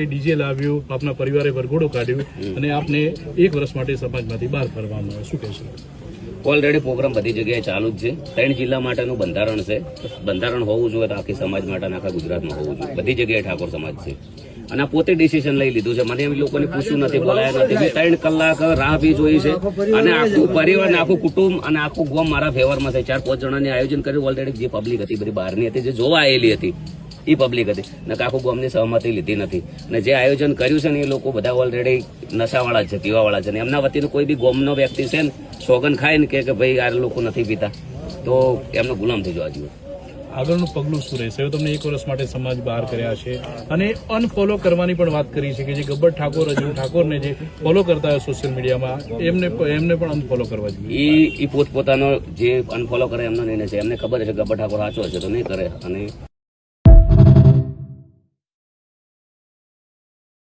DJ લાવ્યું, આપના પરિવારે વરઘોડો કાઢ્યું અને આપને 1 વર્ષ માટે સમાજમાંથી બહાર ફરવામાં આવ્યો, શું કહેશો? ઓલરેડી પ્રોગ્રામ બધી જગ્યાએ ચાલુ જ છે. 3 જિલ્લા માટેનું બંધારણ છે. બંધારણ હોવું જોઈએ તો આખી સમાજ માટે આખા ગુજરાતમાં હોવું જોઈએ. બધી જગ્યાએ ઠાકોર સમાજ છે અને આ પોતે ડિસિઝન લઈ લીધું છે. મને એમ લોકોને પૂછ્યું નથી, બોલાયા નથી. 3 કલાક રાહ બી જોઈ છે અને આખું પરિવાર ને આખું કુટુંબ અને આખું ગામ મારા ફેવરમાં છે. 4-5 જણાને આયોજન કર્યું. ઓલરેડી જે પબ્લિક હતી બધી બહારની હતી, જે જોવા આવેલી હતી એ પબ્લિક હતી ને આખું ગામની સહમતી લીધી નથી. અને જે આયોજન કર્યું છે ને એ લોકો બધા ઓલરેડી નશાવાળા છે, પીવાવાળા છે ને એમના વતીનો કોઈ બી ગામનો વ્યક્તિ છે ને સોગન ખાય ને કે ભાઈ આ લોકો નથી પીતા તો એમનો ગુલામ થઈ જવા જોઈએ. આગળનું પગલું શું રહેશે? હવે તમને 1 વર્ષ માટે સમાજ બહાર કર્યા છે અને અનફોલો કરવાની પણ વાત કરી છે કે જે ગબ્બર ઠાકોર, અર્જુન ઠાકોરને જે ફોલો કરતા હોય સોશિયલ મીડિયામાં એમને પણ અનફોલો કરવા જોઈએ. એ પોતપોતાનો જે અનફોલો કરે એમનો નિર્ણય છે. એમને ખબર છે ગબ્બર ઠાકોર સાચો હશે તો નહીં કરે અને